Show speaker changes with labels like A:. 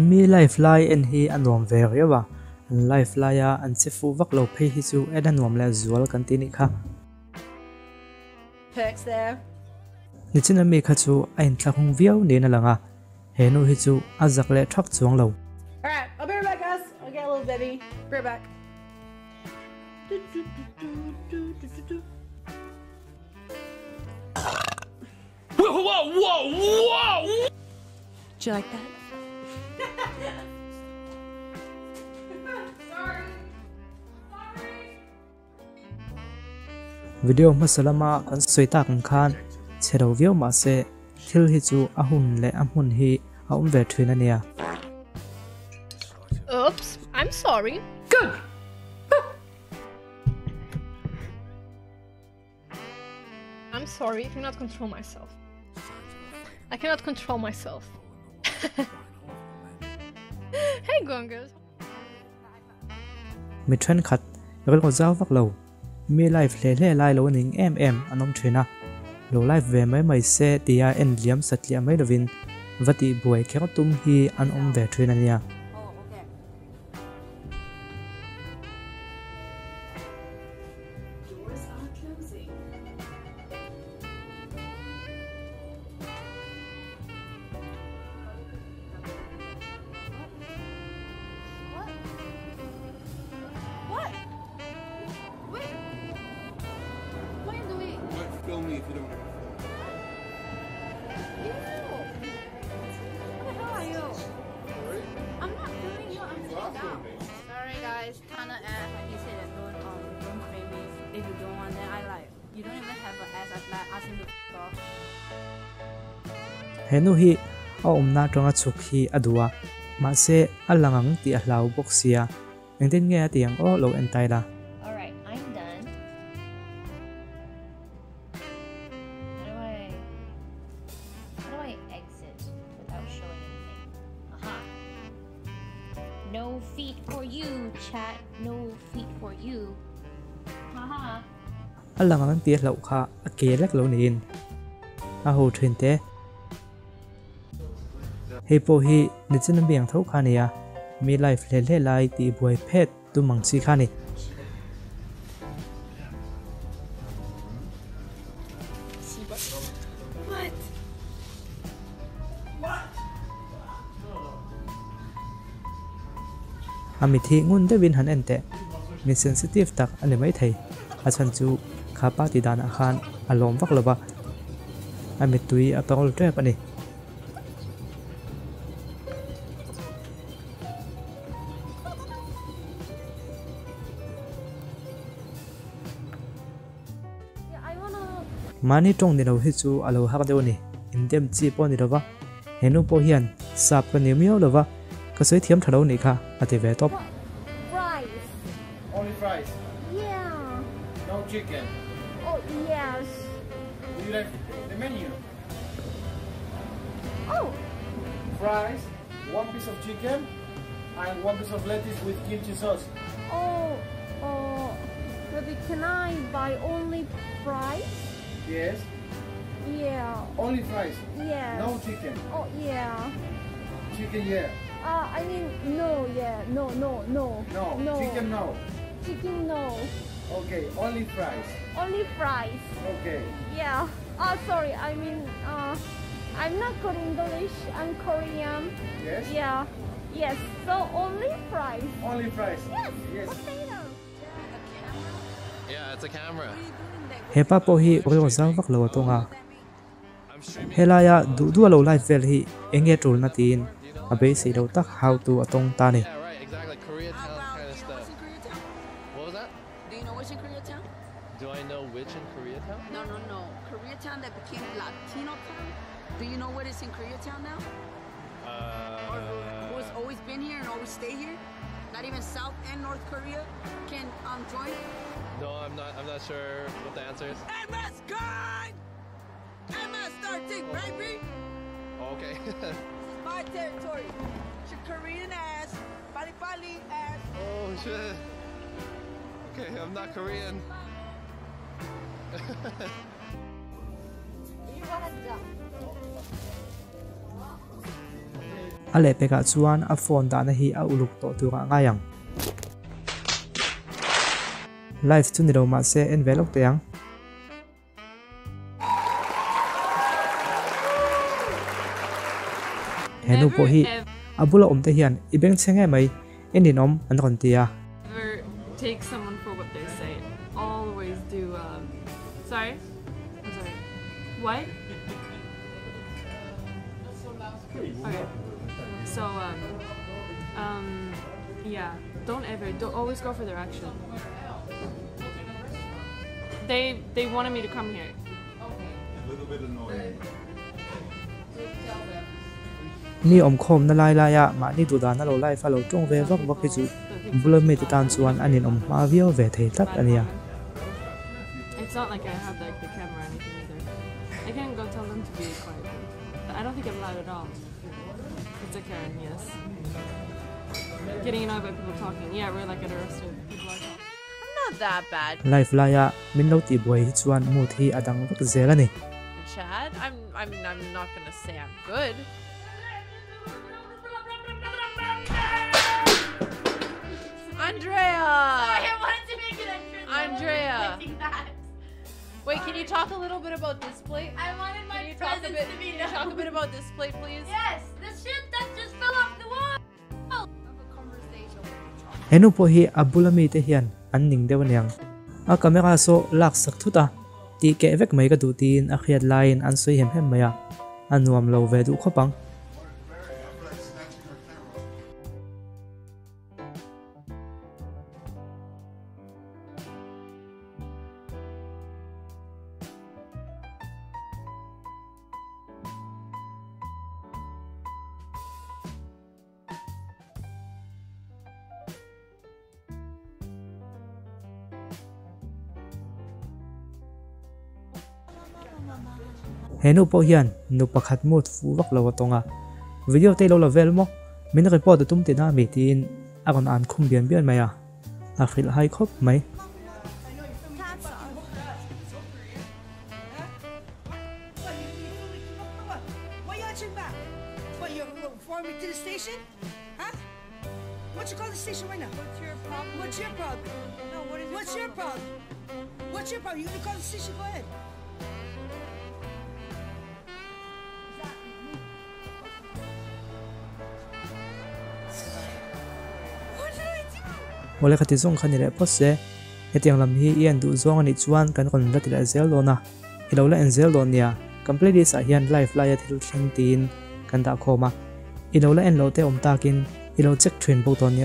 A: mi life lai en hi anuam ve rewa life laia an chifu vak lo phei hi chu edan nuam le zual kan ti ni kha
B: perks there
A: ni china mi kha chu ain thlakung viau ne na langa henu hi chu azak le thak chuang lo
B: alright I'll be right back guys I'll get a little baby be right back
C: Whoa!
B: Do you like that?
A: video masalama kan soita kan khan chero view ma se thil hi chu ahun le amun hi aum ve thina nia
B: Oops, I'm sorry.
C: Good!
B: I'm sorry, I cannot control myself. I cannot control myself. Hey Gongas.
A: mi thlen khat gal ko zaw vak lo mi life le lai lo ning anom thina lo life ve mai se tia en liam satlia mai lovin vati buai kher tum hi an om ve thina nia
D: Film me if you don't want
E: Sorry guys, Tana asked, he said that don't frame me if you don't want that. I like, you don't even have an ass. I like asking to f off.
A: henu hi a omna tonga chuk hi adua ma se alangang ti ahlau boxia engten nge atiang o lo entai la
F: Alright, I'm done. How do I exit without showing anything? Aha. No feet for you, chat. No feet for you. Haha.
A: alangang ti hlau kha akelek lo nin a ho thrin te he po hi nichin biang thau khania mi life le lai ti buai phet tu mangchi khani ami thi ngun de win han ente mi sensitive tak ani mai thei achan chu khapa ti dana khan alom vak lova ami tui apol trap ani mani tong ni lo hi chu alo hak de ni indem chi po ni lova henu po hian sap ka ni mio lova ka soi thiam thalo ni kha ate ve top
E: Fries.
D: Only fries.
E: Yeah.
D: No chicken.
E: Oh yes.
D: Would you like the menu?
E: Oh.
D: Fries, 1 piece of chicken, and 1 piece of lettuce with kimchi sauce.
E: Oh. Maybe can I buy only fries?
D: Yes.
E: Yeah.
D: Only fries.
E: Yes.
D: No chicken.
E: Oh yeah.
D: Chicken, yeah.
E: I mean no. Yeah. No.
D: No. Chicken, no.
E: Chicken no.
D: Okay. Only fries.
E: Only fries.
D: Okay.
E: Yeah. Sorry. I mean I'm not good English. I'm Korean.
D: Yes.
E: Yeah. Yes. So only fries.
D: Only fries.
E: Yes.
D: Yes.
E: Potato.
C: Yeah, it's a camera.
A: hepa po hi ro zaw vak lo tonga helaya du lo live vel hi enge tul na tin abe sei lo tak how to atong ta ni
C: Yeah, right, exactly. Koreatown kind of stuff. What was that?
G: Do you know what's in Koreatown?
C: Do I know which in Koreatown?
G: No. Koreatown that became Latino town. Do you know what is in Koreatown now? Or who's always been here and always stay here? Not even South and North Korea can join?
C: No, I'm not sure what the answer is.
G: MS God! MS-13, baby!
C: Okay.
G: This is my territory. It's your Korean ass, Bali ass.
C: Oh shit. Okay, I'm not Korean.
F: You wanna jump?
A: a le peka chuan a phone da na hi a uluk to tura nga yang live chu ni ro ma se envelope te yang henu po hi abula te hian ibeng chenge mai enin an ron tia
H: take someone for what they say. Always do. Sorry. I'm sorry. What? Okay. So yeah. Don't always go for their action. They wanted me to come here.
C: A little bit annoying.
A: ni khom na lai ya ma ni tu da na lo lai fa lo tong ve vak vak chu bula me tan chuan anin ma vio ve thei tak ania
H: It's not like I have like the camera or anything either. I can go tell them to be quiet. I don't think I'm loud at all. It's a Karen, yes. Getting annoyed by people talking. Yeah, we're like at a restaurant. People are talking.
I: I'm not that bad.
A: life la ya min lo ti boy hi chuan mu thi adang vak zel ani
I: Chad, I'm not gonna say I'm good. Andrea!
E: Sorry, I wanted to make it
I: Andrea! Wait, can you talk a little bit about this plate?
E: I wanted my
I: Can you talk
E: presents to be
I: Can you talk a bit about this plate, please?
E: Yes, the shit that just fell off the wall. Have a conversation with
A: henu po hi abula mi te hian an ning dew niang a camera so lak sak thuta ti ke vek mai ka du tin a khiat line an soi hem maya anuam lo ve du khopang henu po hian nu pakhat mut fu vak lo tonga video te lo la vel mo min report tum te na mi tin agon an khum bian bian maya a khil hai khop mai
J: Why you answering back? What, you're referring me to the station? Huh? What you call the station right now? What's your problem? What's your problem? No, what is What's your problem? What's your problem? You can call the station, go ahead. What did I do?
A: wala khati zong khani le posse hetiang lam hi ian du zong ani chuan kan kon la tila zel lona hilo la en zel lonia completely sa hian life la ya thil thleng tin kan da khoma hilo la en lo te om takin hilo check train bo ton ni